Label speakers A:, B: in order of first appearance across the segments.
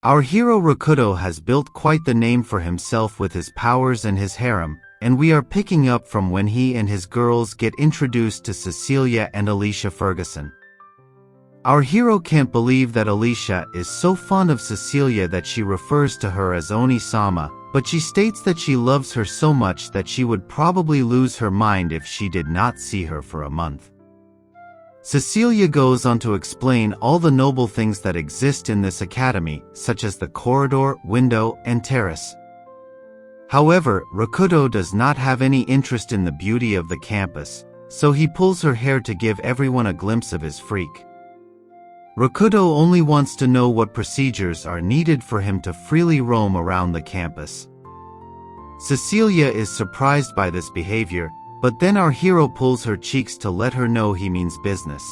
A: Our hero Rakuto has built quite the name for himself with his powers and his harem, and we are picking up from when he and his girls get introduced to Cecilia and Alicia Ferguson. Our hero can't believe that Alicia is so fond of Cecilia that she refers to her as Oni-sama, but she states that she loves her so much that she would probably lose her mind if she did not see her for a month. Cecilia goes on to explain all the noble things that exist in this academy, such as the corridor, window, and terrace. However, Rakuto does not have any interest in the beauty of the campus, so he pulls her hair to give everyone a glimpse of his freak. Rakuto only wants to know what procedures are needed for him to freely roam around the campus. Cecilia is surprised by this behavior, but then our hero pulls her cheeks to let her know he means business.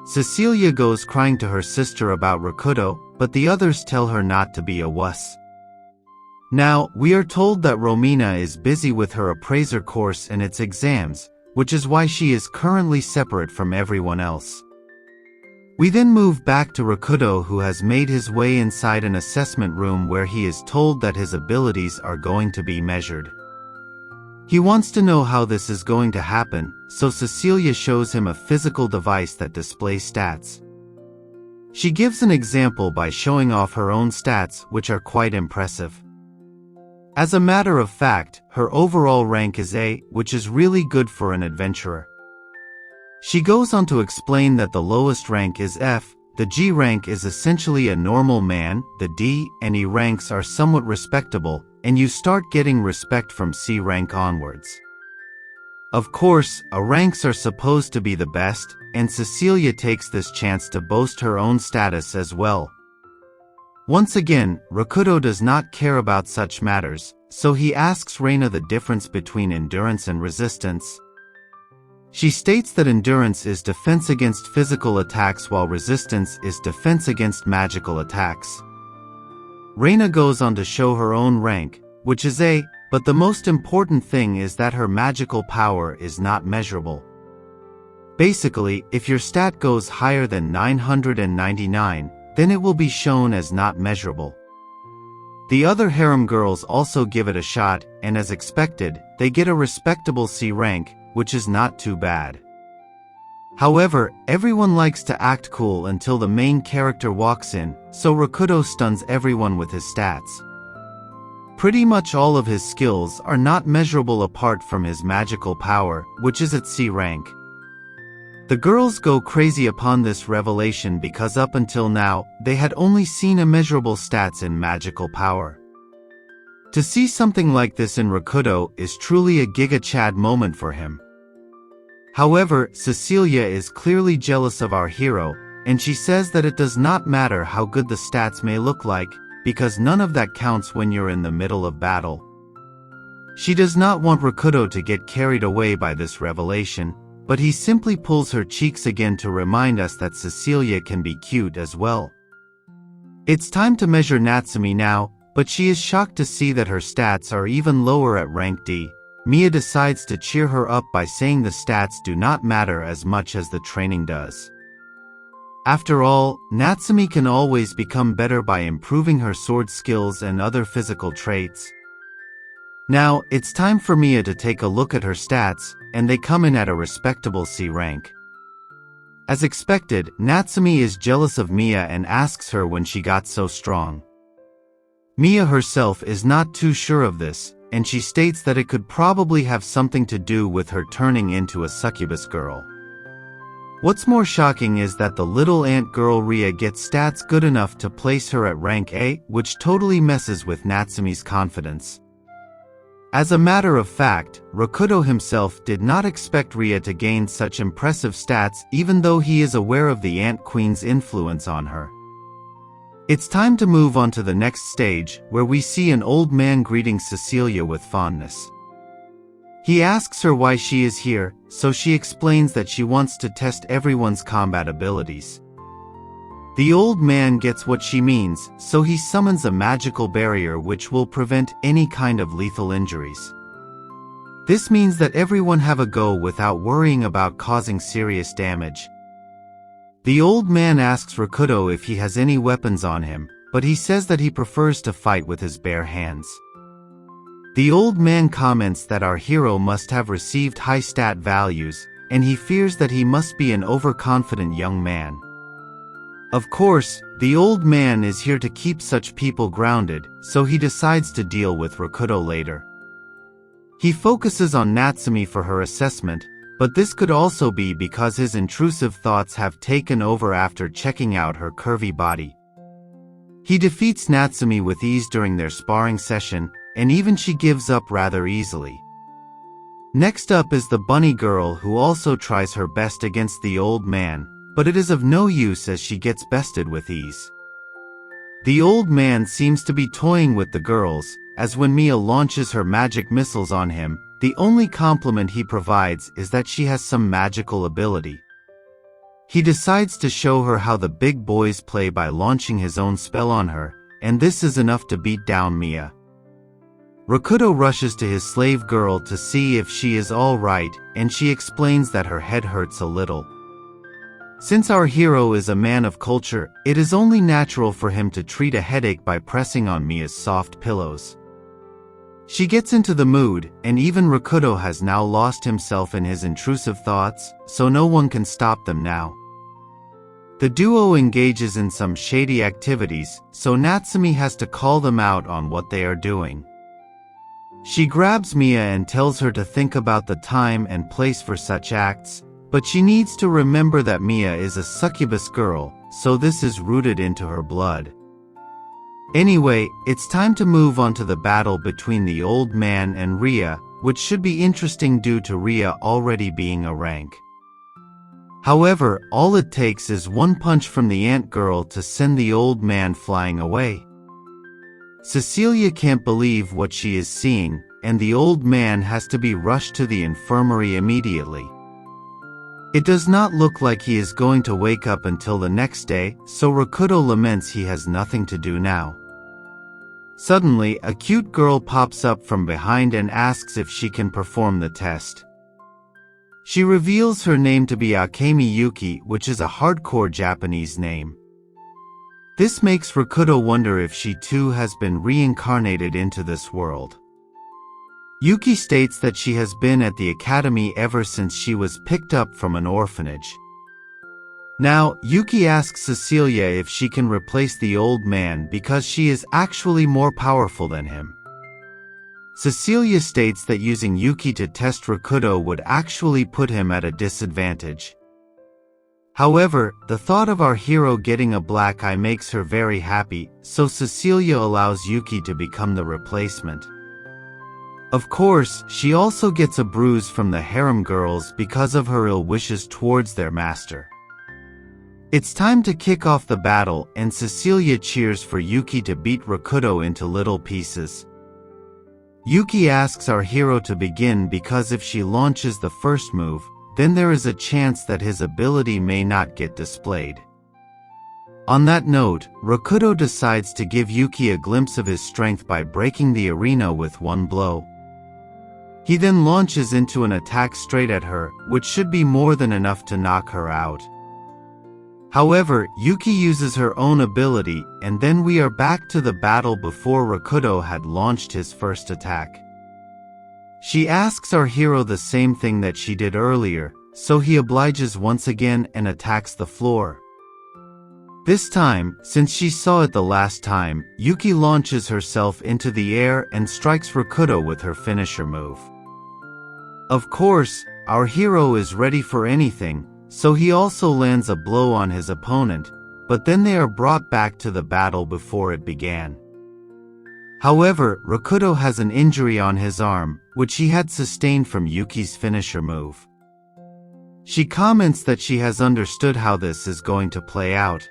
A: Cecilia goes crying to her sister about Rakuto, but the others tell her not to be a wuss. Now, we are told that Romina is busy with her appraiser course and its exams, which is why she is currently separate from everyone else. We then move back to Rakuto, who has made his way inside an assessment room where he is told that his abilities are going to be measured. He wants to know how this is going to happen, so Cecilia shows him a physical device that displays stats. She gives an example by showing off her own stats, which are quite impressive. As a matter of fact, her overall rank is A, which is really good for an adventurer. She goes on to explain that the lowest rank is F, the G rank is essentially a normal man, the D and E ranks are somewhat respectable, and you start getting respect from C rank onwards. Of course, A ranks are supposed to be the best, and Cecilia takes this chance to boast her own status as well. Once again, Rakuto does not care about such matters, so he asks Reina the difference between endurance and resistance. She states that endurance is defense against physical attacks while resistance is defense against magical attacks. Reina goes on to show her own rank, which is A, but the most important thing is that her magical power is not measurable. Basically, if your stat goes higher than 999, then it will be shown as not measurable. The other harem girls also give it a shot, and as expected, they get a respectable C rank, which is not too bad. However, everyone likes to act cool until the main character walks in, so Rakuto stuns everyone with his stats. Pretty much all of his skills are not measurable apart from his magical power, which is at C rank. The girls go crazy upon this revelation because up until now, they had only seen immeasurable stats in magical power. To see something like this in Rakuto is truly a Giga Chad moment for him. However, Cecilia is clearly jealous of our hero, and she says that it does not matter how good the stats may look like, because none of that counts when you're in the middle of battle. She does not want Rakuto to get carried away by this revelation, but he simply pulls her cheeks again to remind us that Cecilia can be cute as well. It's time to measure Natsumi now, but she is shocked to see that her stats are even lower at rank D. Mia decides to cheer her up by saying the stats do not matter as much as the training does. After all, Natsumi can always become better by improving her sword skills and other physical traits. Now, it's time for Mia to take a look at her stats, and they come in at a respectable C rank. As expected, Natsumi is jealous of Mia and asks her when she got so strong. Mia herself is not too sure of this, and she states that it could probably have something to do with her turning into a succubus girl. What's more shocking is that the little ant girl Ria gets stats good enough to place her at rank A, which totally messes with Natsumi's confidence. As a matter of fact, Rakuto himself did not expect Ria to gain such impressive stats even though he is aware of the Ant Queen's influence on her. It's time to move on to the next stage, where we see an old man greeting Cecilia with fondness. He asks her why she is here, so she explains that she wants to test everyone's combat abilities. The old man gets what she means, so he summons a magical barrier which will prevent any kind of lethal injuries. This means that everyone have a go without worrying about causing serious damage. The old man asks Rakuto if he has any weapons on him, but he says that he prefers to fight with his bare hands. The old man comments that our hero must have received high stat values, and he fears that he must be an overconfident young man. Of course, the old man is here to keep such people grounded, so he decides to deal with Rakuto later. He focuses on Natsumi for her assessment, but this could also be because his intrusive thoughts have taken over after checking out her curvy body. He defeats Natsumi with ease during their sparring session, and even she gives up rather easily. Next up is the bunny girl, who also tries her best against the old man, but it is of no use as she gets bested with ease. The old man seems to be toying with the girls, as when Mia launches her magic missiles on him, the only compliment he provides is that she has some magical ability. He decides to show her how the big boys play by launching his own spell on her, and this is enough to beat down Mia. Rakuto rushes to his slave girl to see if she is all right, and she explains that her head hurts a little. Since our hero is a man of culture, it is only natural for him to treat a headache by pressing on Mia's soft pillows. She gets into the mood, and even Rakuto has now lost himself in his intrusive thoughts, so no one can stop them now. The duo engages in some shady activities, so Natsumi has to call them out on what they are doing. She grabs Mia and tells her to think about the time and place for such acts, but she needs to remember that Mia is a succubus girl, so this is rooted into her blood. Anyway, it's time to move on to the battle between the old man and Ria, which should be interesting due to Ria already being a rank. However, all it takes is one punch from the ant girl to send the old man flying away. Cecilia can't believe what she is seeing, and the old man has to be rushed to the infirmary immediately. It does not look like he is going to wake up until the next day, so Rakuto laments he has nothing to do now. Suddenly, a cute girl pops up from behind and asks if she can perform the test. She reveals her name to be Akemi Yuki, which is a hardcore Japanese name. This makes Rakuto wonder if she too has been reincarnated into this world. Yuki states that she has been at the academy ever since she was picked up from an orphanage. Now, Yuki asks Cecilia if she can replace the old man because she is actually more powerful than him. Cecilia states that using Yuki to test Rakuto would actually put him at a disadvantage. However, the thought of our hero getting a black eye makes her very happy, so Cecilia allows Yuki to become the replacement. Of course, she also gets a bruise from the harem girls because of her ill wishes towards their master. It's time to kick off the battle, and Cecilia cheers for Yuki to beat Rakuto into little pieces. Yuki asks our hero to begin because if she launches the first move, then there is a chance that his ability may not get displayed. On that note, Rakuto decides to give Yuki a glimpse of his strength by breaking the arena with one blow. He then launches into an attack straight at her, which should be more than enough to knock her out. However, Yuki uses her own ability, and then we are back to the battle before Rakuto had launched his first attack. She asks our hero the same thing that she did earlier, so he obliges once again and attacks the floor. This time, since she saw it the last time, Yuki launches herself into the air and strikes Rakuto with her finisher move. Of course, our hero is ready for anything, so he also lands a blow on his opponent, but then they are brought back to the battle before it began. However, Rakuto has an injury on his arm, which he had sustained from Yuki's finisher move. She comments that she has understood how this is going to play out.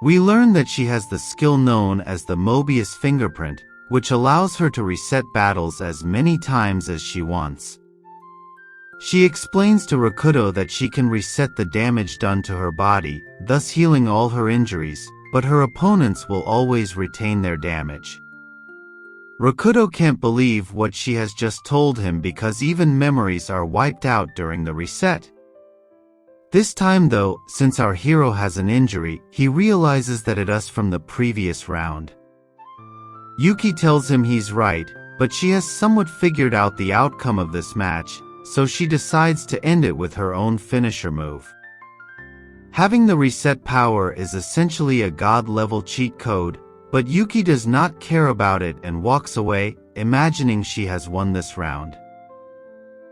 A: We learn that she has the skill known as the Mobius fingerprint, which allows her to reset battles as many times as she wants. She explains to Rakuto that she can reset the damage done to her body, thus healing all her injuries, but her opponents will always retain their damage. Rakuto can't believe what she has just told him because even memories are wiped out during the reset. This time though, since our hero has an injury, he realizes that it is from the previous round. Yuki tells him he's right, but she has somewhat figured out the outcome of this match, so she decides to end it with her own finisher move. Having the reset power is essentially a god-level cheat code, but Yuki does not care about it and walks away, imagining she has won this round.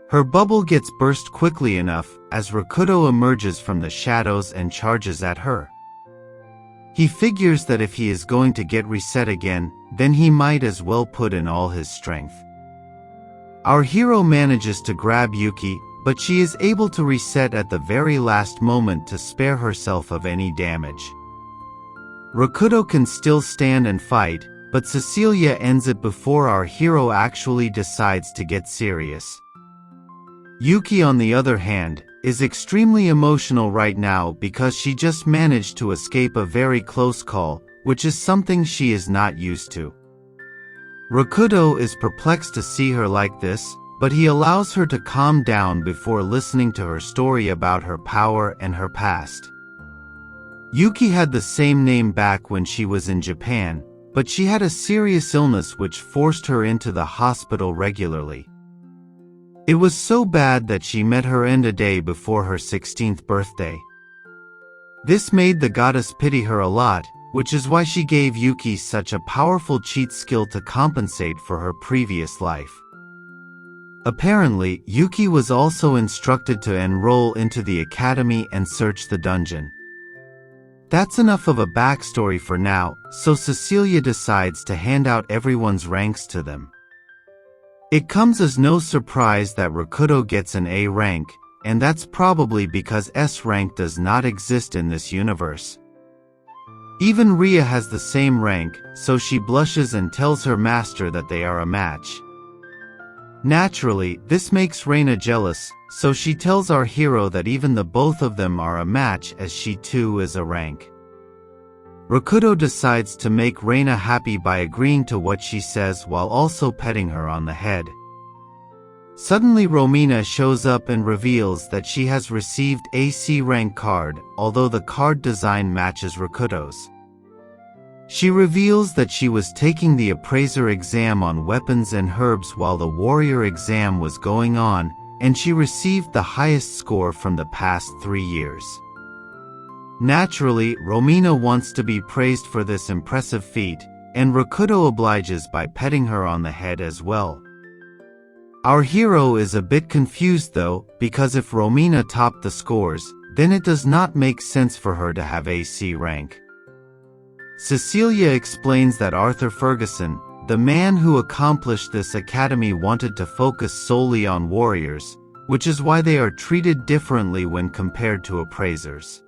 A: Her bubble gets burst quickly enough, as Rakuto emerges from the shadows and charges at her. He figures that if he is going to get reset again, then he might as well put in all his strength. Our hero manages to grab Yuki, but she is able to reset at the very last moment to spare herself of any damage. Rakuto can still stand and fight, but Cecilia ends it before our hero actually decides to get serious. Yuki, on the other hand, is extremely emotional right now because she just managed to escape a very close call, which is something she is not used to. Rakuto is perplexed to see her like this, but he allows her to calm down before listening to her story about her power and her past. Yuki had the same name back when she was in Japan, but she had a serious illness which forced her into the hospital regularly. It was so bad that she met her end a day before her 16th birthday. This made the goddess pity her a lot, which is why she gave Yuki such a powerful cheat skill to compensate for her previous life. Apparently, Yuki was also instructed to enroll into the academy and search the dungeon. That's enough of a backstory for now, so Cecilia decides to hand out everyone's ranks to them. It comes as no surprise that Rakuto gets an A rank, and that's probably because S rank does not exist in this universe. Even Ria has the same rank, so she blushes and tells her master that they are a match. Naturally, this makes Reina jealous, so she tells our hero that even the both of them are a match as she too is a rank. Rakuto decides to make Reina happy by agreeing to what she says while also petting her on the head. Suddenly Romina shows up and reveals that she has received a C rank card, although the card design matches Rakuto's. She reveals that she was taking the appraiser exam on weapons and herbs while the warrior exam was going on, and she received the highest score from the past 3 years. Naturally, Romina wants to be praised for this impressive feat, and Rakuto obliges by petting her on the head as well. Our hero is a bit confused though, because if Romina topped the scores, then it does not make sense for her to have a C rank. Cecilia explains that Arthur Ferguson, the man who accomplished this academy, wanted to focus solely on warriors, which is why they are treated differently when compared to appraisers.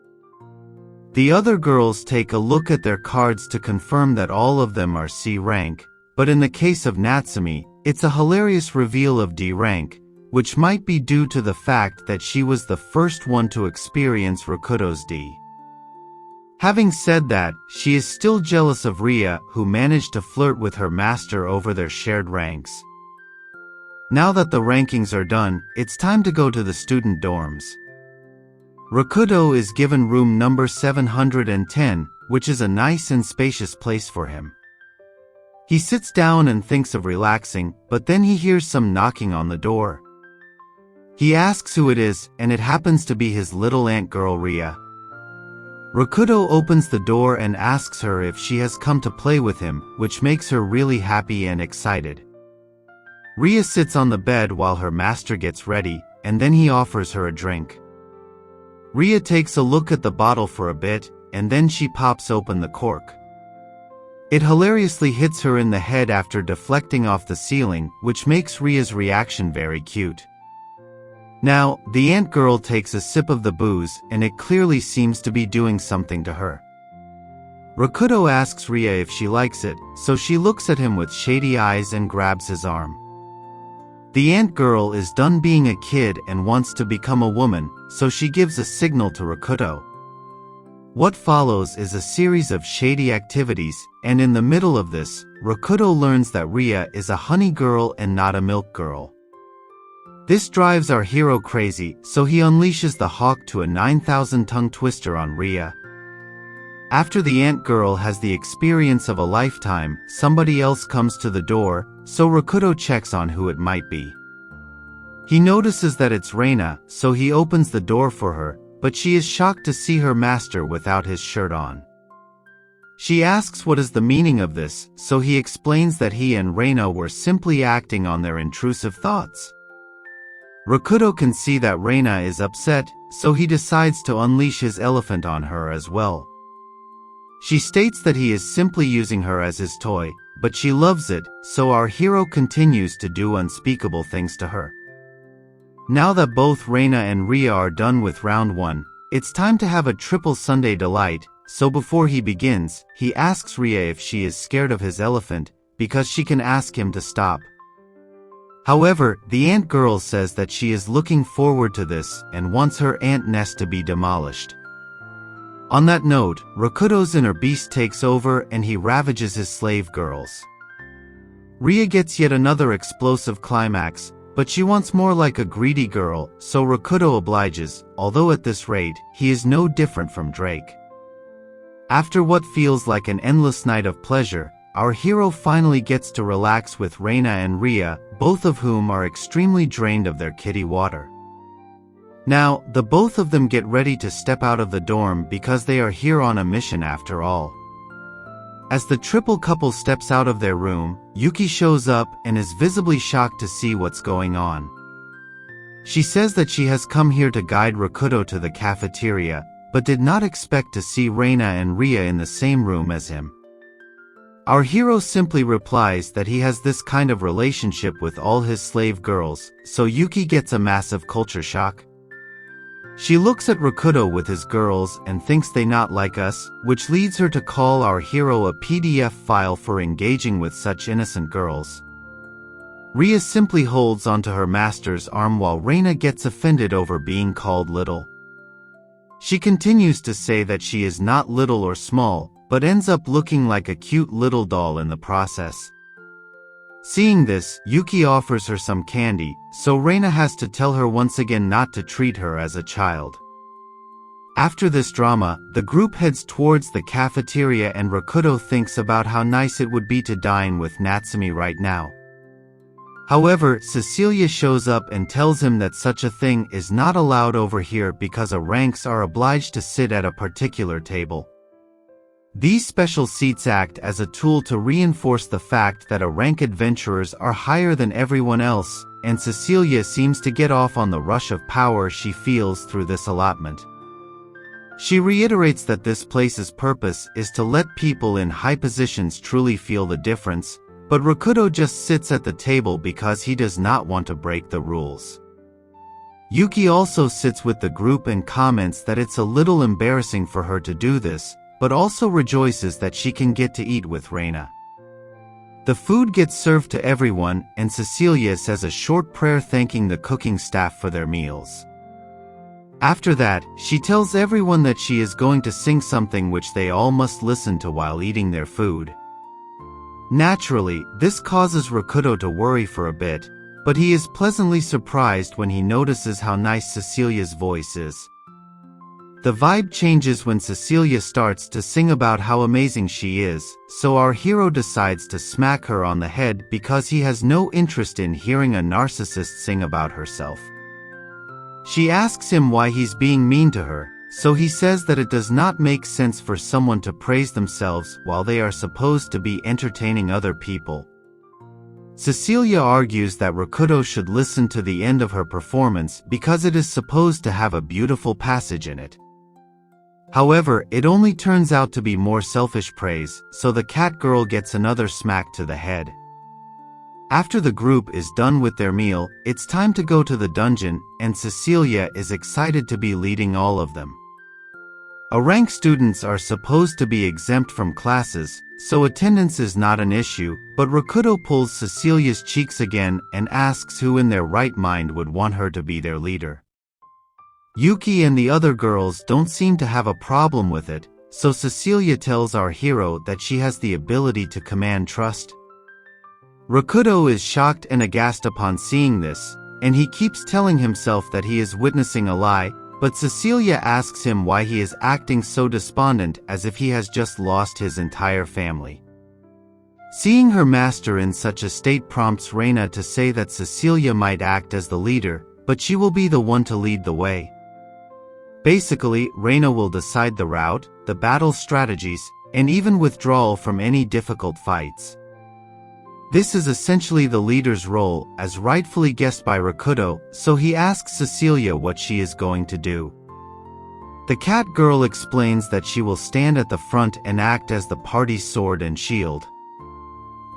A: The other girls take a look at their cards to confirm that all of them are C rank, but in the case of Natsumi, it's a hilarious reveal of D rank, which might be due to the fact that she was the first one to experience Rakuto's D. Having said that, she is still jealous of Ria, who managed to flirt with her master over their shared ranks. Now that the rankings are done, it's time to go to the student dorms. Rakuto is given room number 710, which is a nice and spacious place for him. He sits down and thinks of relaxing, but then he hears some knocking on the door. He asks who it is, and it happens to be his little ant girl Ria. Rakuto opens the door and asks her if she has come to play with him, which makes her really happy and excited. Ria sits on the bed while her master gets ready, and then he offers her a drink. Ria takes a look at the bottle for a bit, and then she pops open the cork. It hilariously hits her in the head after deflecting off the ceiling, which makes Ria's reaction very cute. Now, the ant girl takes a sip of the booze, and it clearly seems to be doing something to her. Rakuto asks Ria if she likes it, so she looks at him with shady eyes and grabs his arm. The ant girl is done being a kid and wants to become a woman, so she gives a signal to Rakuto. What follows is a series of shady activities, and in the middle of this, Rakuto learns that Ria is a honey girl and not a milk girl. This drives our hero crazy, so he unleashes the hawk to a 9,000 tongue twister on Ria. After the ant girl has the experience of a lifetime, somebody else comes to the door, so Rakuto checks on who it might be. He notices that it's Reina, so he opens the door for her, but she is shocked to see her master without his shirt on. She asks what is the meaning of this, so he explains that he and Reina were simply acting on their intrusive thoughts. Rakuto can see that Reina is upset, so he decides to unleash his elephant on her as well. She states that he is simply using her as his toy, but she loves it, so our hero continues to do unspeakable things to her. Now that both Reina and Ria are done with round 1, it's time to have a triple Sunday delight, so before he begins, he asks Ria if she is scared of his elephant, because she can ask him to stop. However, the ant girl says that she is looking forward to this and wants her ant nest to be demolished. On that note, Rakuto's inner beast takes over and he ravages his slave girls. Ria gets yet another explosive climax, but she wants more like a greedy girl, so Rakuto obliges, although at this rate, he is no different from Drake. After what feels like an endless night of pleasure, our hero finally gets to relax with Reina and Ria, both of whom are extremely drained of their kitty water. Now, the both of them get ready to step out of the dorm because they are here on a mission after all. As the triple couple steps out of their room, Yuki shows up and is visibly shocked to see what's going on. She says that she has come here to guide Rakuto to the cafeteria, but did not expect to see Reina and Ria in the same room as him. Our hero simply replies that he has this kind of relationship with all his slave girls, so Yuki gets a massive culture shock. She looks at Rakuto with his girls and thinks they not like us, which leads her to call our hero a PDF file for engaging with such innocent girls. Ria simply holds onto her master's arm while Reina gets offended over being called little. She continues to say that she is not little or small, but ends up looking like a cute little doll in the process. Seeing this, Yuki offers her some candy, so Reina has to tell her once again not to treat her as a child. After this drama, the group heads towards the cafeteria and Rakuto thinks about how nice it would be to dine with Natsumi right now. However, Cecilia shows up and tells him that such a thing is not allowed over here because ranks are obliged to sit at a particular table. These special seats act as a tool to reinforce the fact that rank adventurers are higher than everyone else, and Cecilia seems to get off on the rush of power she feels through this allotment. She reiterates that this place's purpose is to let people in high positions truly feel the difference, but Rakuto just sits at the table because he does not want to break the rules. Yuki also sits with the group and comments that it's a little embarrassing for her to do this, but also rejoices that she can get to eat with Reina. The food gets served to everyone, and Cecilia says a short prayer thanking the cooking staff for their meals. After that, she tells everyone that she is going to sing something which they all must listen to while eating their food. Naturally, this causes Rakuto to worry for a bit, but he is pleasantly surprised when he notices how nice Cecilia's voice is. The vibe changes when Cecilia starts to sing about how amazing she is, so our hero decides to smack her on the head because he has no interest in hearing a narcissist sing about herself. She asks him why he's being mean to her, so he says that it does not make sense for someone to praise themselves while they are supposed to be entertaining other people. Cecilia argues that Rakuto should listen to the end of her performance because it is supposed to have a beautiful passage in it. However, it only turns out to be more selfish praise, so the cat girl gets another smack to the head. After the group is done with their meal, it's time to go to the dungeon, and Cecilia is excited to be leading all of them. Rank students are supposed to be exempt from classes, so attendance is not an issue, but Rakuto pulls Cecilia's cheeks again and asks who in their right mind would want her to be their leader. Yuki and the other girls don't seem to have a problem with it, so Cecilia tells our hero that she has the ability to command trust. Rakuto is shocked and aghast upon seeing this, and he keeps telling himself that he is witnessing a lie, but Cecilia asks him why he is acting so despondent as if he has just lost his entire family. Seeing her master in such a state prompts Reina to say that Cecilia might act as the leader, but she will be the one to lead the way. Basically, Reina will decide the route, the battle strategies, and even withdrawal from any difficult fights. This is essentially the leader's role, as rightfully guessed by Rakuto, so he asks Cecilia what she is going to do. The cat girl explains that she will stand at the front and act as the party's sword and shield.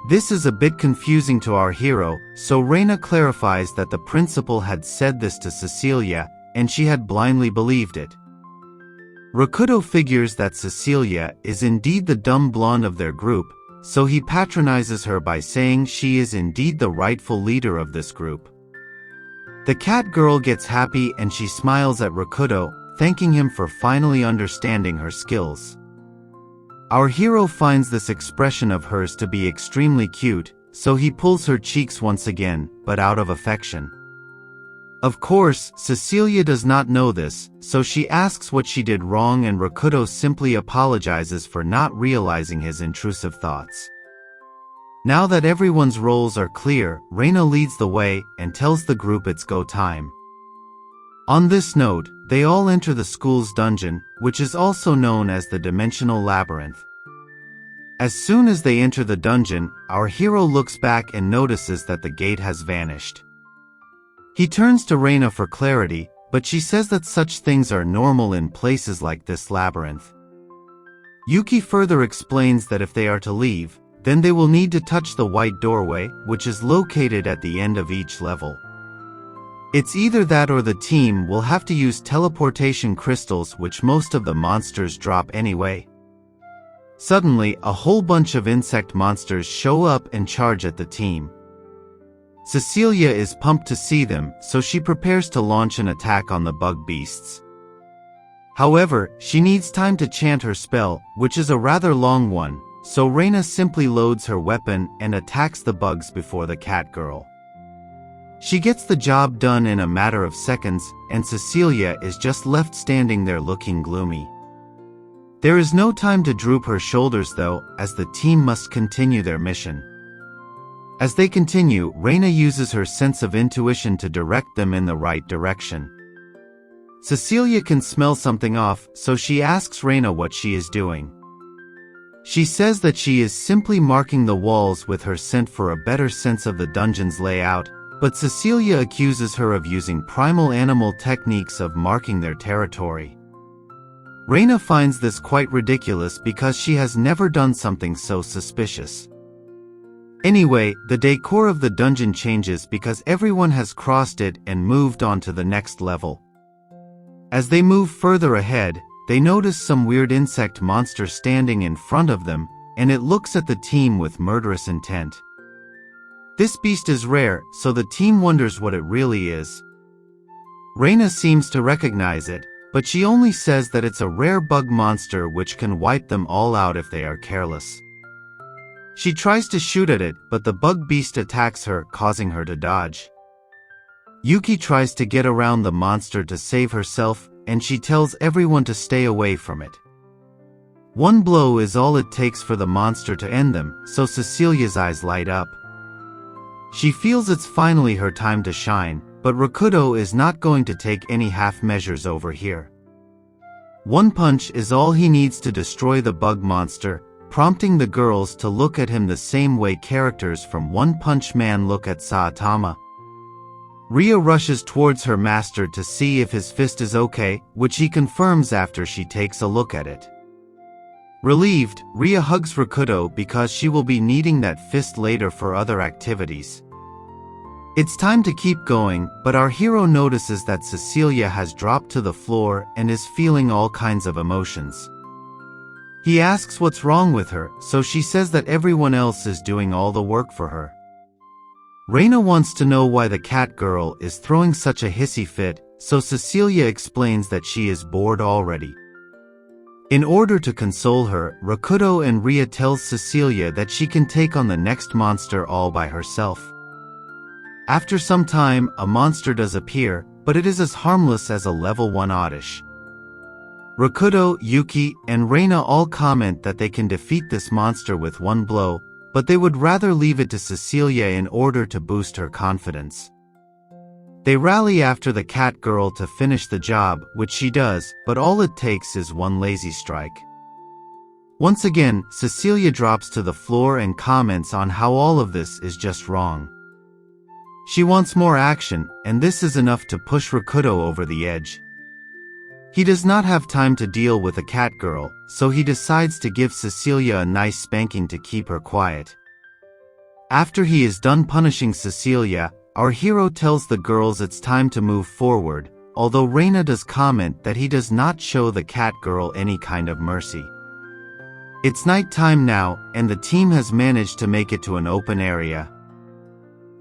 A: This is a bit confusing to our hero, so Reina clarifies that the principal had said this to Cecilia, and she had blindly believed it. Rakuto figures that Cecilia is indeed the dumb blonde of their group, so he patronizes her by saying she is indeed the rightful leader of this group. The cat girl gets happy and she smiles at Rakuto, thanking him for finally understanding her skills. Our hero finds this expression of hers to be extremely cute, so he pulls her cheeks once again, but out of affection. Of course, Cecilia does not know this, so she asks what she did wrong and Rakuto simply apologizes for not realizing his intrusive thoughts. Now that everyone's roles are clear, Reina leads the way and tells the group it's go time. On this note, they all enter the school's dungeon, which is also known as the Dimensional Labyrinth. As soon as they enter the dungeon, our hero looks back and notices that the gate has vanished. He turns to Reina for clarity, but she says that such things are normal in places like this labyrinth. Yuki further explains that if they are to leave, then they will need to touch the white doorway, which is located at the end of each level. It's either that or the team will have to use teleportation crystals, which most of the monsters drop anyway. Suddenly, a whole bunch of insect monsters show up and charge at the team. Cecilia is pumped to see them, so she prepares to launch an attack on the bug beasts. However, she needs time to chant her spell, which is a rather long one, so Reina simply loads her weapon and attacks the bugs before the cat girl. She gets the job done in a matter of seconds, and Cecilia is just left standing there looking gloomy. There is no time to droop her shoulders though, as the team must continue their mission. As they continue, Reina uses her sense of intuition to direct them in the right direction. Cecilia can smell something off, so she asks Reina what she is doing. She says that she is simply marking the walls with her scent for a better sense of the dungeon's layout, but Cecilia accuses her of using primal animal techniques of marking their territory. Reina finds this quite ridiculous because she has never done something so suspicious. Anyway, the decor of the dungeon changes because everyone has crossed it and moved on to the next level. As they move further ahead, they notice some weird insect monster standing in front of them, and it looks at the team with murderous intent. This beast is rare, so the team wonders what it really is. Reina seems to recognize it, but she only says that it's a rare bug monster which can wipe them all out if they are careless. She tries to shoot at it, but the bug beast attacks her, causing her to dodge. Yuki tries to get around the monster to save herself, and she tells everyone to stay away from it. One blow is all it takes for the monster to end them, so Cecilia's eyes light up. She feels it's finally her time to shine, but Rakuto is not going to take any half measures over here. One punch is all he needs to destroy the bug monster, prompting the girls to look at him the same way characters from One Punch Man look at Saitama. Ria rushes towards her master to see if his fist is okay, which he confirms after she takes a look at it. Relieved, Ria hugs Rakuto because she will be needing that fist later for other activities. It's time to keep going, but our hero notices that Cecilia has dropped to the floor and is feeling all kinds of emotions. He asks what's wrong with her, so she says that everyone else is doing all the work for her. Reina wants to know why the cat girl is throwing such a hissy fit, so Cecilia explains that she is bored already. In order to console her, Rakuto and Ria tells Cecilia that she can take on the next monster all by herself. After some time, a monster does appear, but it is as harmless as a level 1 oddish. Rakuto, Yuki, and Reina all comment that they can defeat this monster with one blow, but they would rather leave it to Cecilia in order to boost her confidence. They rally after the cat girl to finish the job, which she does, but all it takes is one lazy strike. Once again, Cecilia drops to the floor and comments on how all of this is just wrong. She wants more action, and this is enough to push Rakuto over the edge. He does not have time to deal with a cat girl, so he decides to give Cecilia a nice spanking to keep her quiet. After he is done punishing Cecilia, our hero tells the girls it's time to move forward, although Reina does comment that he does not show the cat girl any kind of mercy. It's night time now, and the team has managed to make it to an open area.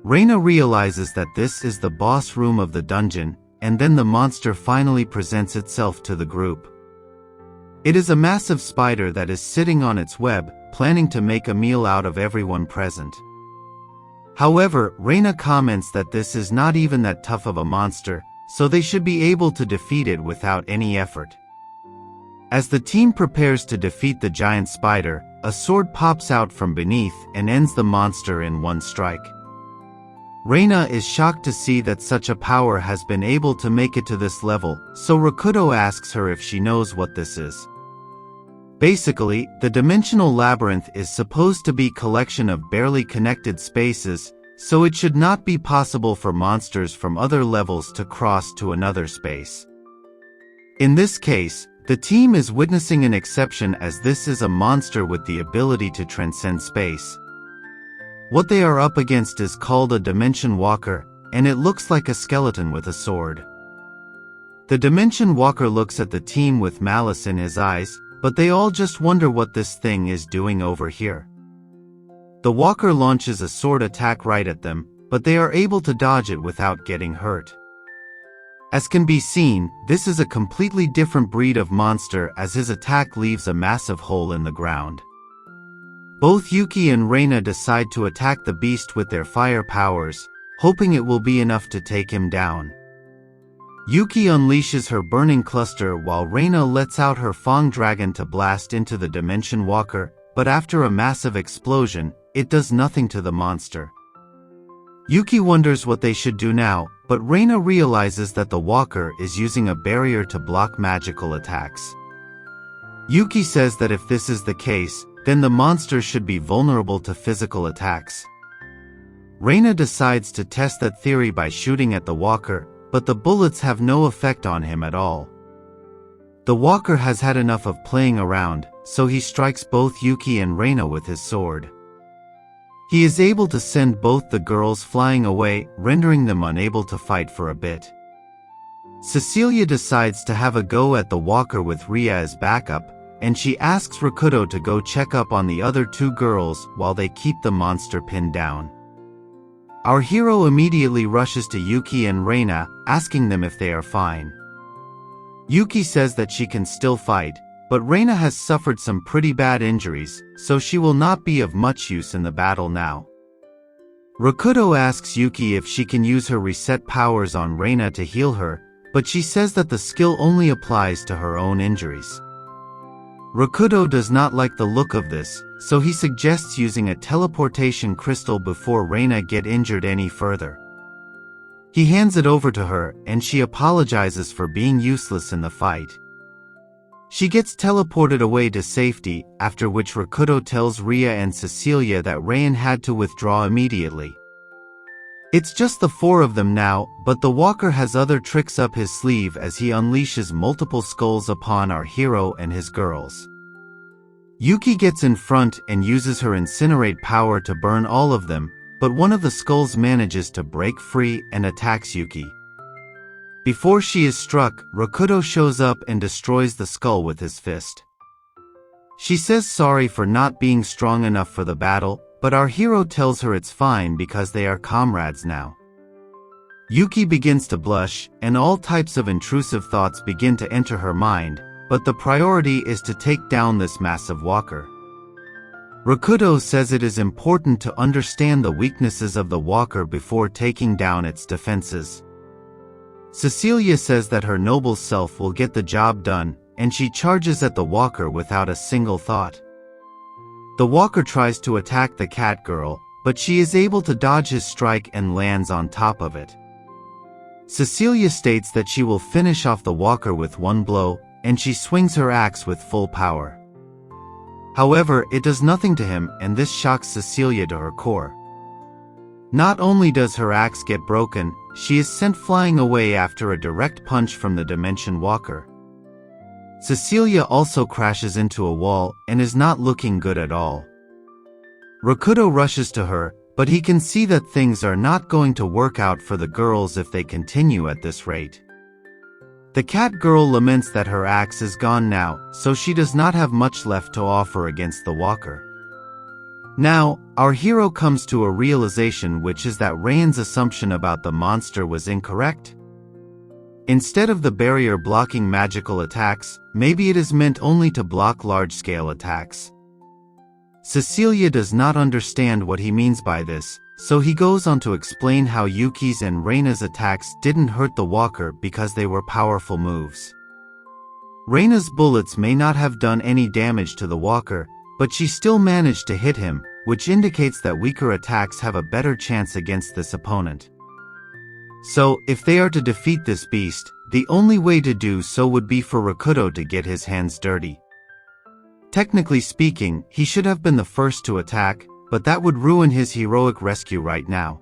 A: Reina realizes that this is the boss room of the dungeon, and then the monster finally presents itself to the group. It is a massive spider that is sitting on its web, planning to make a meal out of everyone present. However, Reina comments that this is not even that tough of a monster, so they should be able to defeat it without any effort. As the team prepares to defeat the giant spider, a sword pops out from beneath and ends the monster in one strike. Reina is shocked to see that such a power has been able to make it to this level, so Rakuto asks her if she knows what this is. Basically, the dimensional labyrinth is supposed to be a collection of barely connected spaces, so it should not be possible for monsters from other levels to cross to another space. In this case, the team is witnessing an exception as this is a monster with the ability to transcend space. What they are up against is called a Dimension Walker, and it looks like a skeleton with a sword. The Dimension Walker looks at the team with malice in his eyes, but they all just wonder what this thing is doing over here. The Walker launches a sword attack right at them, but they are able to dodge it without getting hurt. As can be seen, this is a completely different breed of monster as his attack leaves a massive hole in the ground. Both Yuki and Reina decide to attack the beast with their fire powers, hoping it will be enough to take him down. Yuki unleashes her burning cluster while Reina lets out her Fang Dragon to blast into the Dimension Walker, but after a massive explosion, it does nothing to the monster. Yuki wonders what they should do now, but Reina realizes that the Walker is using a barrier to block magical attacks. Yuki says that if this is the case, then the monster should be vulnerable to physical attacks. Reina decides to test that theory by shooting at the Walker, but the bullets have no effect on him at all. The Walker has had enough of playing around, so he strikes both Yuki and Reina with his sword. He is able to send both the girls flying away, rendering them unable to fight for a bit. Cecilia decides to have a go at the Walker with Ria as backup, and she asks Rakuto to go check up on the other two girls while they keep the monster pinned down. Our hero immediately rushes to Yuki and Reina, asking them if they are fine. Yuki says that she can still fight, but Reina has suffered some pretty bad injuries, so she will not be of much use in the battle now. Rakuto asks Yuki if she can use her reset powers on Reina to heal her, but she says that the skill only applies to her own injuries. Rakuto does not like the look of this, so he suggests using a teleportation crystal before Reina get injured any further. He hands it over to her, and she apologizes for being useless in the fight. She gets teleported away to safety, after which Rakuto tells Ria and Cecilia that Rain had to withdraw immediately. It's just the four of them now, but the Walker has other tricks up his sleeve as he unleashes multiple skulls upon our hero and his girls. Yuki gets in front and uses her incinerate power to burn all of them, but one of the skulls manages to break free and attacks Yuki. Before she is struck, Rakuto shows up and destroys the skull with his fist. She says sorry for not being strong enough for the battle, but our hero tells her it's fine because they are comrades now. Yuki begins to blush, and all types of intrusive thoughts begin to enter her mind, but the priority is to take down this massive Walker. Rakudo says it is important to understand the weaknesses of the walker before taking down its defenses. Cecilia says that her noble self will get the job done, and she charges at the walker without a single thought. The walker tries to attack the cat girl, but she is able to dodge his strike and lands on top of it. Cecilia states that she will finish off the walker with one blow, and she swings her axe with full power. However, it does nothing to him, and this shocks Cecilia to her core. Not only does her axe get broken, she is sent flying away after a direct punch from the Dimension Walker. Cecilia also crashes into a wall and is not looking good at all. Rakudo rushes to her, but he can see that things are not going to work out for the girls if they continue at this rate. The cat girl laments that her axe is gone now, so she does not have much left to offer against the walker. Now, our hero comes to a realization, which is that Rein's assumption about the monster was incorrect. Instead of the barrier blocking magical attacks, maybe it is meant only to block large-scale attacks. Cecilia does not understand what he means by this, so he goes on to explain how Yuki's and Reina's attacks didn't hurt the walker because they were powerful moves. Reina's bullets may not have done any damage to the walker, but she still managed to hit him, which indicates that weaker attacks have a better chance against this opponent. So, if they are to defeat this beast, the only way to do so would be for Rakudo to get his hands dirty. Technically speaking, he should have been the first to attack, but that would ruin his heroic rescue right now.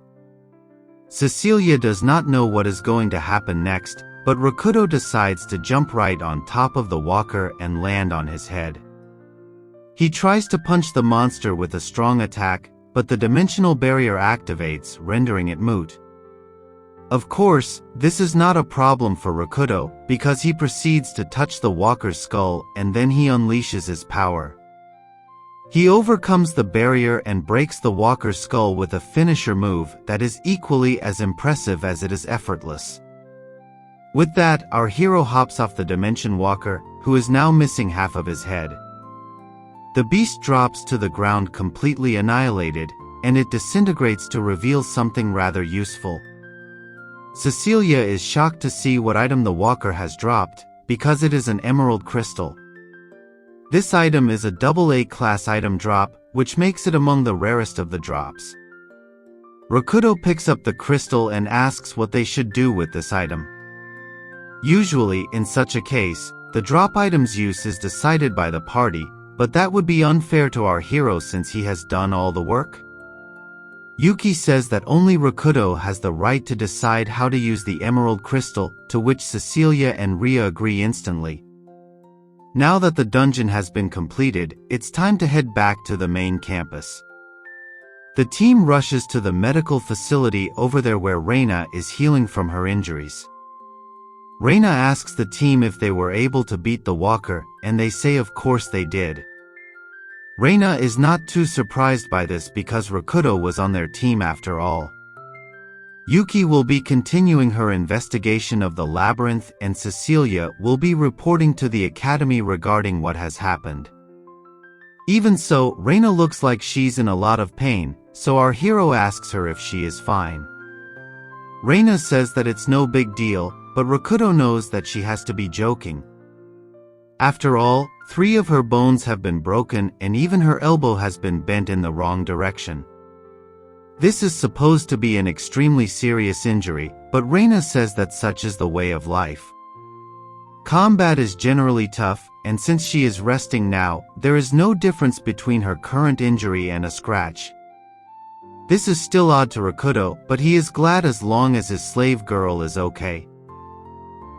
A: Cecilia does not know what is going to happen next, but Rakudo decides to jump right on top of the walker and land on his head. He tries to punch the monster with a strong attack, but the dimensional barrier activates, rendering it moot. Of course, this is not a problem for Rakudo, because he proceeds to touch the walker's skull and then he unleashes his power. He overcomes the barrier and breaks the walker's skull with a finisher move that is equally as impressive as it is effortless. With that, our hero hops off the Dimension Walker, who is now missing half of his head. The beast drops to the ground completely annihilated, and it disintegrates to reveal something rather useful. Cecilia is shocked to see what item the walker has dropped, because it is an emerald crystal. This item is a AA class item drop, which makes it among the rarest of the drops. Rakudo picks up the crystal and asks what they should do with this item. Usually, in such a case, the drop item's use is decided by the party, but that would be unfair to our hero since he has done all the work. Yuki says that only Rakudo has the right to decide how to use the emerald crystal, to which Cecilia and Ria agree instantly. Now that the dungeon has been completed, it's time to head back to the main campus. The team rushes to the medical facility over there where Reina is healing from her injuries. Reina asks the team if they were able to beat the walker, and they say of course they did. Reina is not too surprised by this because Rakudo was on their team after all. Yuki will be continuing her investigation of the labyrinth and Cecilia will be reporting to the academy regarding what has happened. Even so, Reina looks like she's in a lot of pain, so our hero asks her if she is fine. Reina says that it's no big deal, but Rakudo knows that she has to be joking. After all, 3 of her bones have been broken and even her elbow has been bent in the wrong direction. This is supposed to be an extremely serious injury, but Reina says that such is the way of life. Combat is generally tough, and since she is resting now, there is no difference between her current injury and a scratch. This is still odd to Rakudo, but he is glad as long as his slave girl is okay.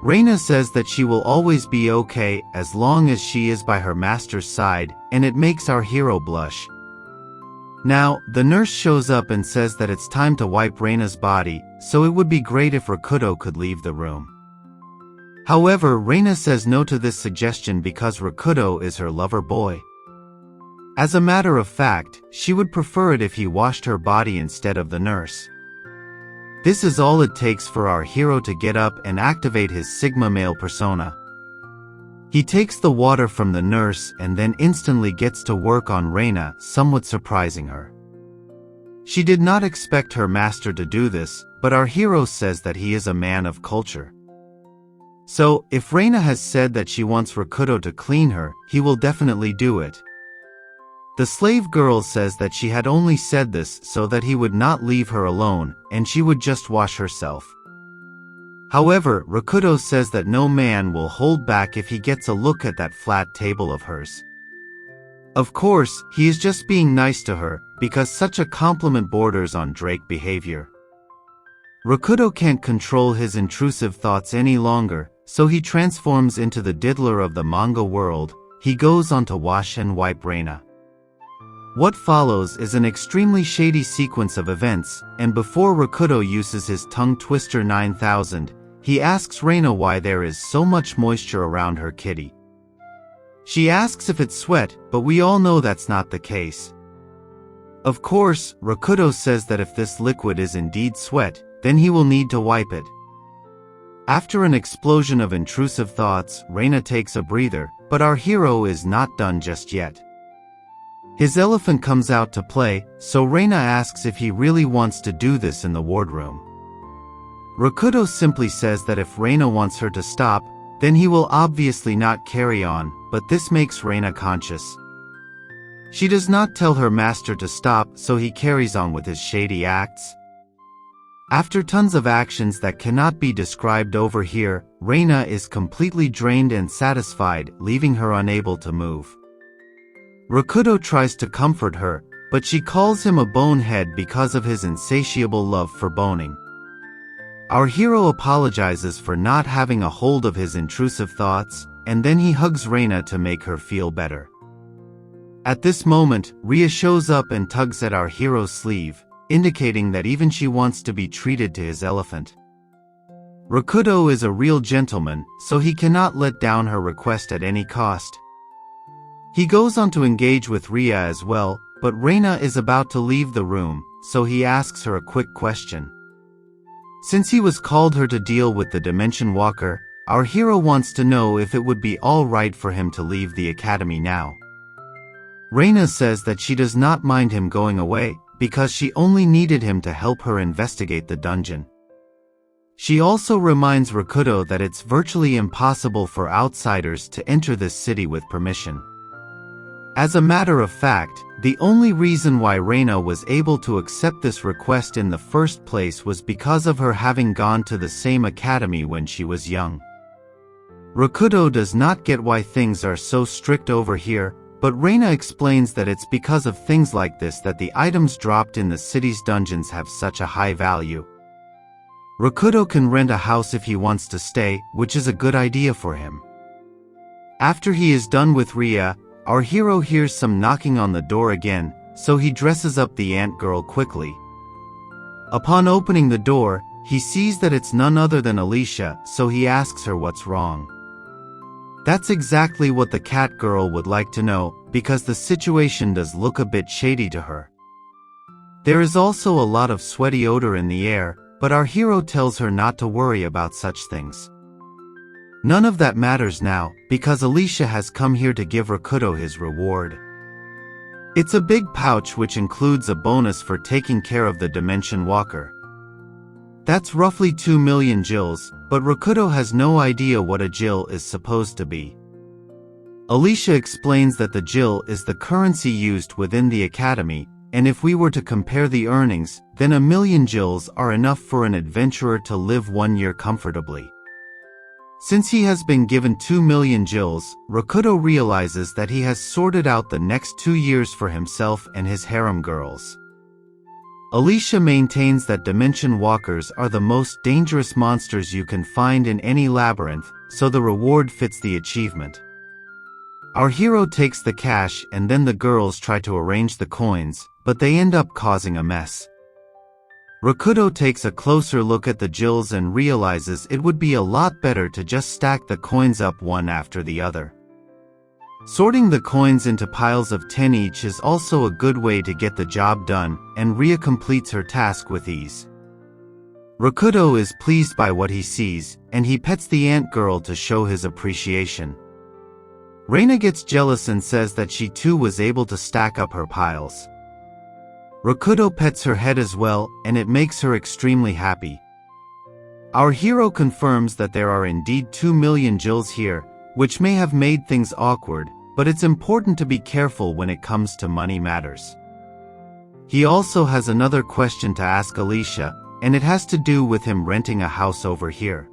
A: Reina says that she will always be okay as long as she is by her master's side, and it makes our hero blush. Now, the nurse shows up and says that it's time to wipe Reina's body, so it would be great if Rakudo could leave the room. However, Reina says no to this suggestion because Rakudo is her lover boy. As a matter of fact, she would prefer it if he washed her body instead of the nurse. This is all it takes for our hero to get up and activate his Sigma male persona. He takes the water from the nurse and then instantly gets to work on Reina, somewhat surprising her. She did not expect her master to do this, but our hero says that he is a man of culture. So, if Reina has said that she wants Rakuto to clean her, he will definitely do it. The slave girl says that she had only said this so that he would not leave her alone, and she would just wash herself. However, Rakuto says that no man will hold back if he gets a look at that flat table of hers. Of course, he is just being nice to her, because such a compliment borders on Drake behavior. Rakuto can't control his intrusive thoughts any longer, so he transforms into the diddler of the manga world. He goes on to wash and wipe Reina. What follows is an extremely shady sequence of events, and before Rakuto uses his tongue twister 9000, he asks Reina why there is so much moisture around her kitty. She asks if it's sweat, but we all know that's not the case. Of course, Rakuto says that if this liquid is indeed sweat, then he will need to wipe it. After an explosion of intrusive thoughts, Reina takes a breather, but our hero is not done just yet. His elephant comes out to play, so Reina asks if he really wants to do this in the wardroom. Rakuto simply says that if Reina wants her to stop, then he will obviously not carry on, but this makes Reina conscious. She does not tell her master to stop, so he carries on with his shady acts. After tons of actions that cannot be described over here, Reina is completely drained and satisfied, leaving her unable to move. Rakuto tries to comfort her, but she calls him a bonehead because of his insatiable love for boning. Our hero apologizes for not having a hold of his intrusive thoughts, and then he hugs Reina to make her feel better. At this moment, Ria shows up and tugs at our hero's sleeve, indicating that even she wants to be treated to his elephant. Rakuto is a real gentleman, so he cannot let down her request at any cost. He goes on to engage with Ria as well, but Reina is about to leave the room, so he asks her a quick question. Since he was called her to deal with the Dimension Walker, our hero wants to know if it would be alright for him to leave the academy now. Reina says that she does not mind him going away, because she only needed him to help her investigate the dungeon. She also reminds Rakuto that it's virtually impossible for outsiders to enter this city with permission. As a matter of fact, the only reason why Reina was able to accept this request in the first place was because of her having gone to the same academy when she was young. Rakuto does not get why things are so strict over here, but Reina explains that it's because of things like this that the items dropped in the city's dungeons have such a high value. Rakuto can rent a house if he wants to stay, which is a good idea for him. After he is done with Ria, our hero hears some knocking on the door again, so he dresses up the ant girl quickly. Upon opening the door, he sees that it's none other than Alicia, so he asks her what's wrong. That's exactly what the cat girl would like to know, because the situation does look a bit shady to her. There is also a lot of sweaty odor in the air, but our hero tells her not to worry about such things. None of that matters now, because Alicia has come here to give Rakuto his reward. It's a big pouch which includes a bonus for taking care of the Dimension Walker. That's roughly 2 million gills, but Rakuto has no idea what a gill is supposed to be. Alicia explains that the gill is the currency used within the academy, and if we were to compare the earnings, then 1 million gills are enough for an adventurer to live 1 year comfortably. Since he has been given 2 million gills, Rakuto realizes that he has sorted out the next 2 years for himself and his harem girls. Alicia maintains that Dimension Walkers are the most dangerous monsters you can find in any labyrinth, so the reward fits the achievement. Our hero takes the cash and then the girls try to arrange the coins, but they end up causing a mess. Rakuto takes a closer look at the gills and realizes it would be a lot better to just stack the coins up one after the other. Sorting the coins into piles of 10 each is also a good way to get the job done, and Ria completes her task with ease. Rakuto is pleased by what he sees, and he pets the ant girl to show his appreciation. Reina gets jealous and says that she too was able to stack up her piles. Rakuto pets her head as well, and it makes her extremely happy. Our hero confirms that there are indeed 2 million jewels here, which may have made things awkward, but it's important to be careful when it comes to money matters. He also has another question to ask Alicia, and it has to do with him renting a house over here.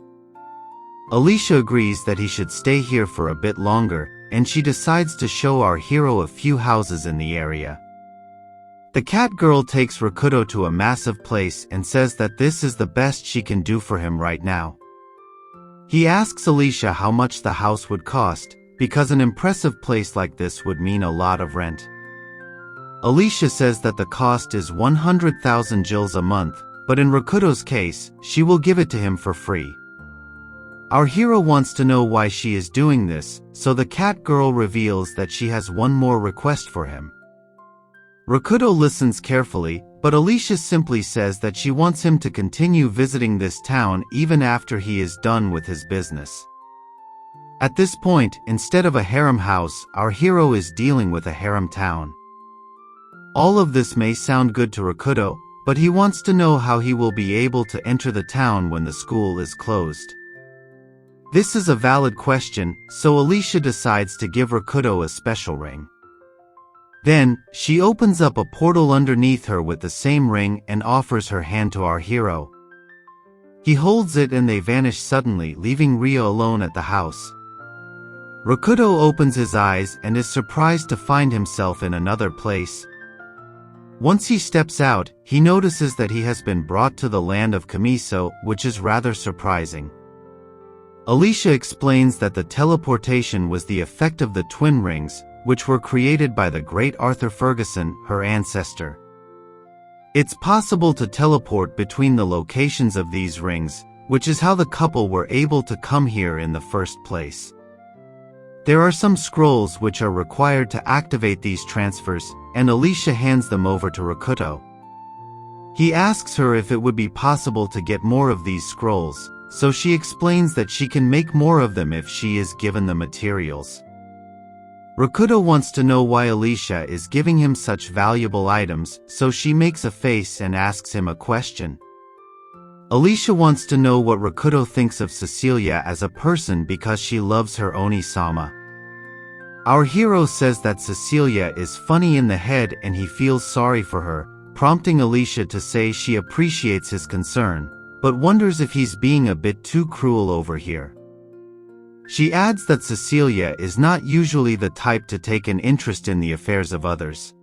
A: Alicia agrees that he should stay here for a bit longer, and she decides to show our hero a few houses in the area. The cat girl takes Rakuto to a massive place and says that this is the best she can do for him right now. He asks Alicia how much the house would cost, because an impressive place like this would mean a lot of rent. Alicia says that the cost is 100,000 jewels a month, but in Rakuto's case, she will give it to him for free. Our hero wants to know why she is doing this, so the cat girl reveals that she has one more request for him. Rakuto listens carefully, but Alicia simply says that she wants him to continue visiting this town even after he is done with his business. At this point, instead of a harem house, our hero is dealing with a harem town. All of this may sound good to Rakuto, but he wants to know how he will be able to enter the town when the school is closed. This is a valid question, so Alicia decides to give Rakuto a special ring. Then, she opens up a portal underneath her with the same ring and offers her hand to our hero. He holds it and they vanish suddenly, leaving Ria alone at the house. Rakuto opens his eyes and is surprised to find himself in another place. Once he steps out, he notices that he has been brought to the land of Camille, which is rather surprising. Alicia explains that the teleportation was the effect of the twin rings, which were created by the great Arthur Ferguson, her ancestor. It's possible to teleport between the locations of these rings, which is how the couple were able to come here in the first place. There are some scrolls which are required to activate these transfers, and Alicia hands them over to Rakuto. He asks her if it would be possible to get more of these scrolls, so she explains that she can make more of them if she is given the materials. Rakuto wants to know why Alicia is giving him such valuable items, so she makes a face and asks him a question. Alicia wants to know what Rakuto thinks of Cecilia as a person because she loves her Oni-sama. Our hero says that Cecilia is funny in the head and he feels sorry for her, prompting Alicia to say she appreciates his concern, but wonders if he's being a bit too cruel over here. She adds that Cecilia is not usually the type to take an interest in the affairs of others.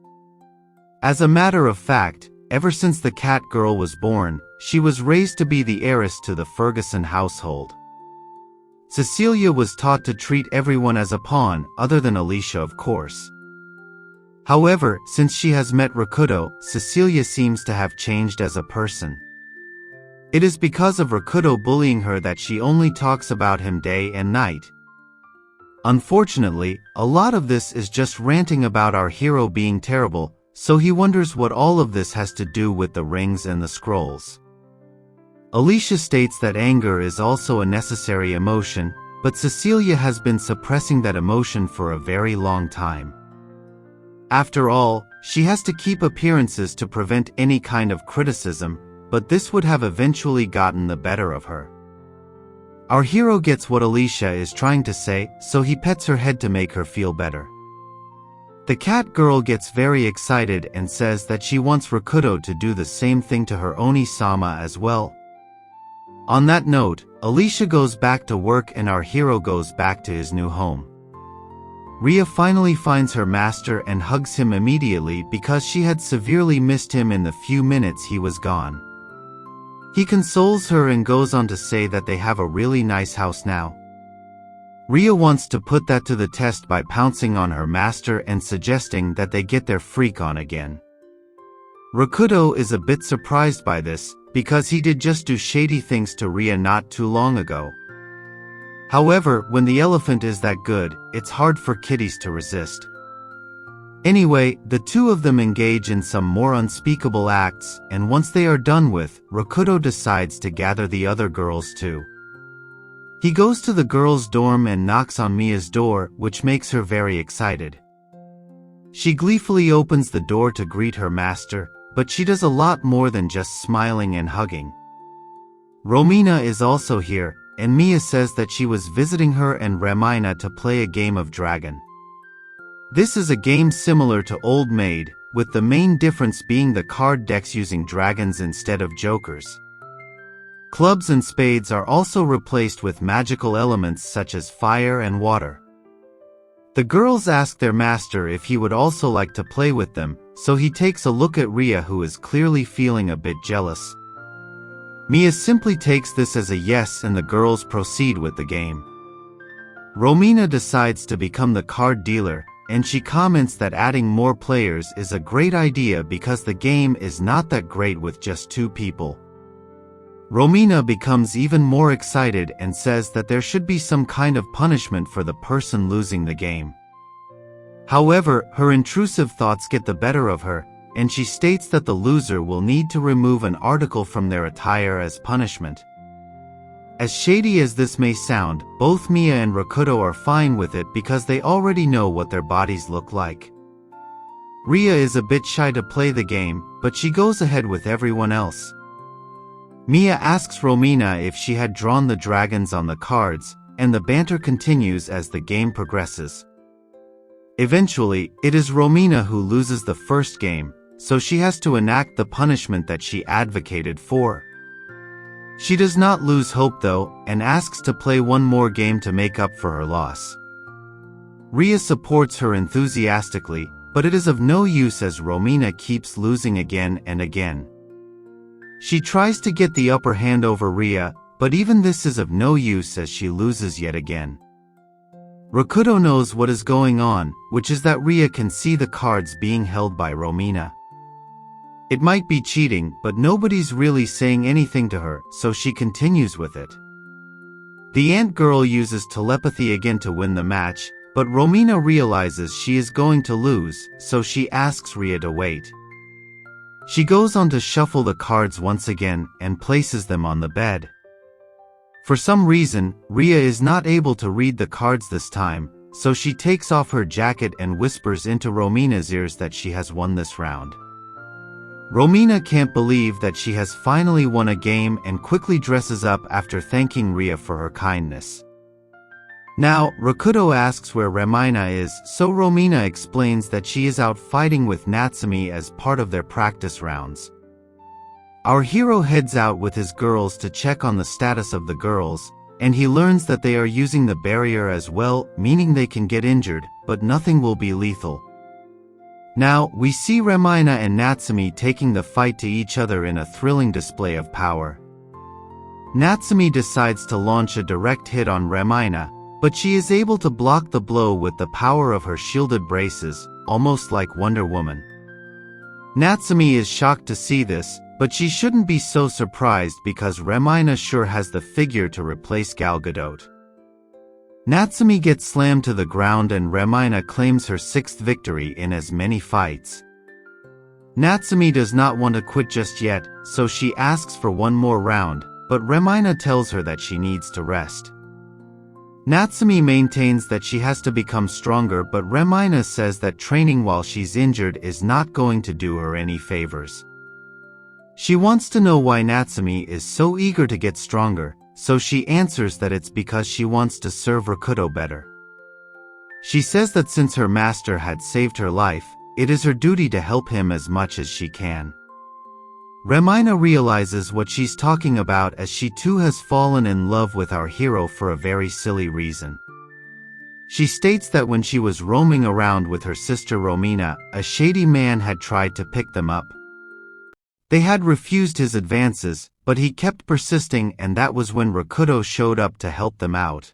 A: As a matter of fact, ever since the cat girl was born, she was raised to be the heiress to the Ferguson household. Cecilia was taught to treat everyone as a pawn, other than Alicia, of course. However, since she has met Rakuto, Cecilia seems to have changed as a person. It is because of Rakuto bullying her that she only talks about him day and night. Unfortunately, a lot of this is just ranting about our hero being terrible, so he wonders what all of this has to do with the rings and the scrolls. Alicia states that anger is also a necessary emotion, but Cecilia has been suppressing that emotion for a very long time. After all, she has to keep appearances to prevent any kind of criticism, but this would have eventually gotten the better of her. Our hero gets what Alicia is trying to say, so he pets her head to make her feel better. The cat girl gets very excited and says that she wants Rakuto to do the same thing to her Oni-sama as well. On that note, Alicia goes back to work and our hero goes back to his new home. Ria finally finds her master and hugs him immediately because she had severely missed him in the few minutes he was gone. He consoles her and goes on to say that they have a really nice house now. Ria wants to put that to the test by pouncing on her master and suggesting that they get their freak on again. Rakuto is a bit surprised by this, because he did just do shady things to Ria not too long ago. However, when the elephant is that good, it's hard for kitties to resist. Anyway, the two of them engage in some more unspeakable acts, and once they are done with, Rakuto decides to gather the other girls too. He goes to the girls' dorm and knocks on Mia's door, which makes her very excited. She gleefully opens the door to greet her master, but she does a lot more than just smiling and hugging. Romina is also here, and Mia says that she was visiting her and Romina to play a game of dragon. This is a game similar to Old Maid, with the main difference being the card decks using dragons instead of jokers. Clubs and spades are also replaced with magical elements such as fire and water. The girls ask their master if he would also like to play with them, so he takes a look at Ria, who is clearly feeling a bit jealous. Mia simply takes this as a yes, and the girls proceed with the game. Romina decides to become the card dealer, and she comments that adding more players is a great idea because the game is not that great with just 2 people. Romina becomes even more excited and says that there should be some kind of punishment for the person losing the game. However, her intrusive thoughts get the better of her, and she states that the loser will need to remove an article from their attire as punishment. As shady as this may sound, both Mia and Rakuto are fine with it because they already know what their bodies look like. Ria is a bit shy to play the game, but she goes ahead with everyone else. Mia asks Romina if she had drawn the dragons on the cards, and the banter continues as the game progresses. Eventually, it is Romina who loses the first game, so she has to enact the punishment that she advocated for. She does not lose hope though, and asks to play one more game to make up for her loss. Ria supports her enthusiastically, but it is of no use as Romina keeps losing again and again. She tries to get the upper hand over Ria, but even this is of no use as she loses yet again. Rakuto knows what is going on, which is that Ria can see the cards being held by Romina. It might be cheating, but nobody's really saying anything to her, so she continues with it. The ant girl uses telepathy again to win the match, but Romina realizes she is going to lose, so she asks Ria to wait. She goes on to shuffle the cards once again and places them on the bed. For some reason, Ria is not able to read the cards this time, so she takes off her jacket and whispers into Romina's ears that she has won this round. Romina can't believe that she has finally won a game and quickly dresses up after thanking Ria for her kindness. Now, Rakuto asks where Romina is, so Romina explains that she is out fighting with Natsumi as part of their practice rounds. Our hero heads out with his girls to check on the status of the girls, and he learns that they are using the barrier as well, meaning they can get injured, but nothing will be lethal. Now, we see Romina and Natsumi taking the fight to each other in a thrilling display of power. Natsumi decides to launch a direct hit on Romina, but she is able to block the blow with the power of her shielded braces, almost like Wonder Woman. Natsumi is shocked to see this, but she shouldn't be so surprised because Romina sure has the figure to replace Gal Gadot. Natsumi gets slammed to the ground and Romina claims her 6th victory in as many fights. Natsumi does not want to quit just yet, so she asks for one more round, but Romina tells her that she needs to rest. Natsumi maintains that she has to become stronger, but Romina says that training while she's injured is not going to do her any favors. She wants to know why Natsumi is so eager to get stronger, so she answers that it's because she wants to serve Rakuto better. She says that since her master had saved her life, it is her duty to help him as much as she can. Romina realizes what she's talking about as she too has fallen in love with our hero for a very silly reason. She states that when she was roaming around with her sister Romina, a shady man had tried to pick them up. They had refused his advances, but he kept persisting, and that was when Rakuto showed up to help them out.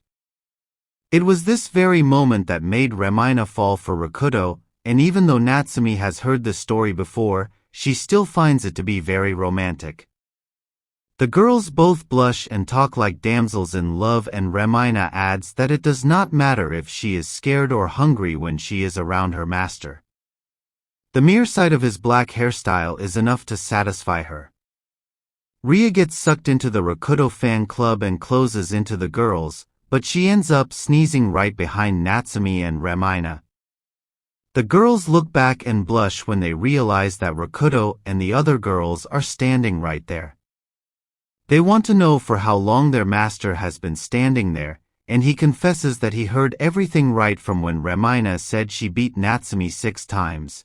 A: It was this very moment that made Romina fall for Rakuto, and even though Natsumi has heard the story before, she still finds it to be very romantic. The girls both blush and talk like damsels in love, and Romina adds that it does not matter if she is scared or hungry when she is around her master. The mere sight of his black hairstyle is enough to satisfy her. Ria gets sucked into the Rakuto fan club and closes into the girls, but she ends up sneezing right behind Natsumi and Remina. The girls look back and blush when they realize that Rakuto and the other girls are standing right there. They want to know for how long their master has been standing there, and he confesses that he heard everything right from when Remina said she beat Natsumi 6 times.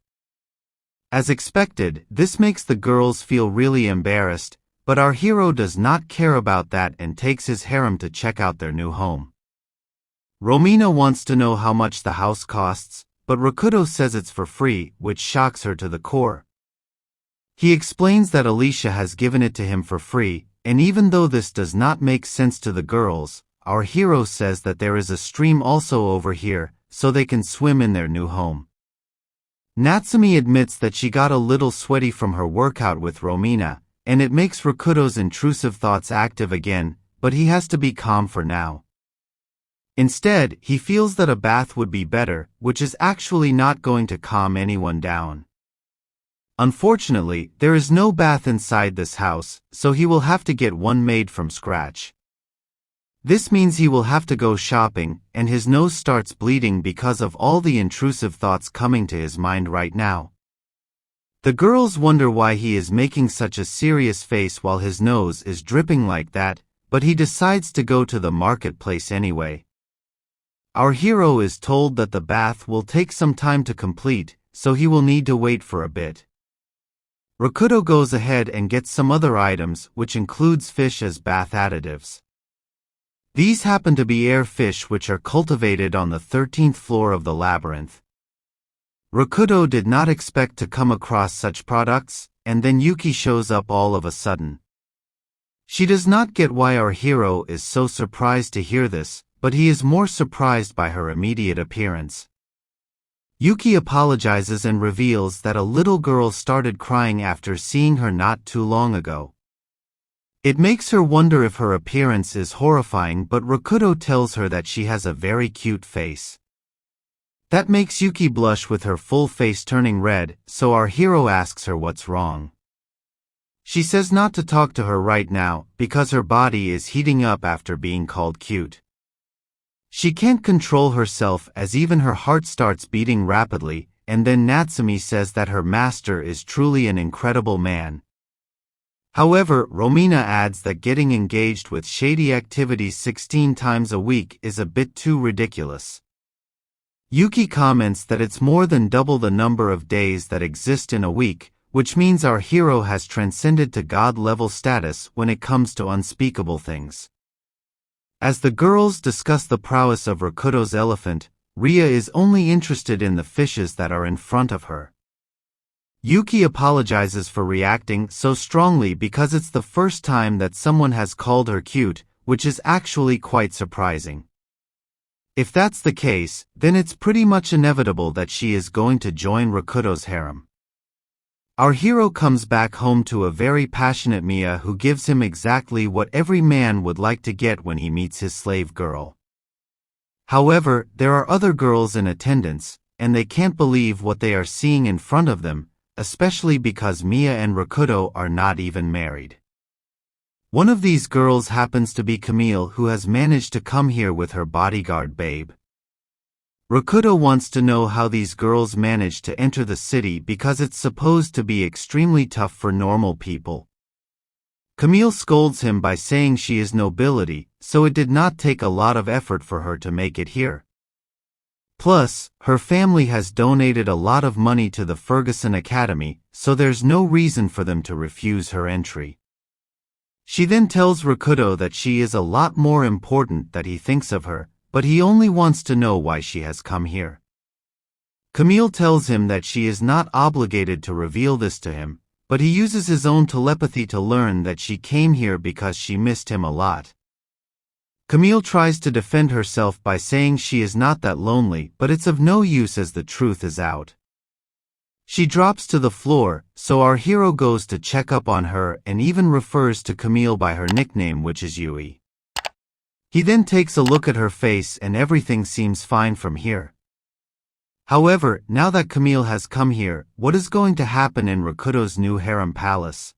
A: As expected, this makes the girls feel really embarrassed, but our hero does not care about that and takes his harem to check out their new home. Romina wants to know how much the house costs, but Rakuto says it's for free, which shocks her to the core. He explains that Alicia has given it to him for free, and even though this does not make sense to the girls, our hero says that there is a stream also over here, so they can swim in their new home. Natsumi admits that she got a little sweaty from her workout with Romina, and it makes Rakuto's intrusive thoughts active again, but he has to be calm for now. Instead, he feels that a bath would be better, which is actually not going to calm anyone down. Unfortunately, there is no bath inside this house, so he will have to get one made from scratch. This means he will have to go shopping, and his nose starts bleeding because of all the intrusive thoughts coming to his mind right now. The girls wonder why he is making such a serious face while his nose is dripping like that, but he decides to go to the marketplace anyway. Our hero is told that the bath will take some time to complete, so he will need to wait for a bit. Rakuto goes ahead and gets some other items, which includes fish as bath additives. These happen to be air fish which are cultivated on the 13th floor of the labyrinth. Rakuto did not expect to come across such products, and then Yuki shows up all of a sudden. She does not get why our hero is so surprised to hear this, but he is more surprised by her immediate appearance. Yuki apologizes and reveals that a little girl started crying after seeing her not too long ago. It makes her wonder if her appearance is horrifying, but Rakuto tells her that she has a very cute face. That makes Yuki blush with her full face turning red, so our hero asks her what's wrong. She says not to talk to her right now, because her body is heating up after being called cute. She can't control herself as even her heart starts beating rapidly, and then Natsumi says that her master is truly an incredible man. However, Romina adds that getting engaged with shady activities 16 times a week is a bit too ridiculous. Yuki comments that it's more than double the number of days that exist in a week, which means our hero has transcended to god-level status when it comes to unspeakable things. As the girls discuss the prowess of Rakuto's elephant, Ria is only interested in the fishes that are in front of her. Yuki apologizes for reacting so strongly because it's the first time that someone has called her cute, which is actually quite surprising. If that's the case, then it's pretty much inevitable that she is going to join Rakuto's harem. Our hero comes back home to a very passionate Mia who gives him exactly what every man would like to get when he meets his slave girl. However, there are other girls in attendance, and they can't believe what they are seeing in front of them, especially because Mia and Rakuto are not even married. One of these girls happens to be Camille, who has managed to come here with her bodyguard babe. Rakuto wants to know how these girls managed to enter the city because it's supposed to be extremely tough for normal people. Camille scolds him by saying she is nobility, so it did not take a lot of effort for her to make it here. Plus, her family has donated a lot of money to the Ferguson Academy, so there's no reason for them to refuse her entry. She then tells Rakuto that she is a lot more important than he thinks of her, but he only wants to know why she has come here. Camille tells him that she is not obligated to reveal this to him, but he uses his own telepathy to learn that she came here because she missed him a lot. Camille tries to defend herself by saying she is not that lonely, but it's of no use as the truth is out. She drops to the floor, so our hero goes to check up on her and even refers to Camille by her nickname, which is Yui. He then takes a look at her face and everything seems fine from here. However, now that Camille has come here, what is going to happen in Rakuto's new harem palace?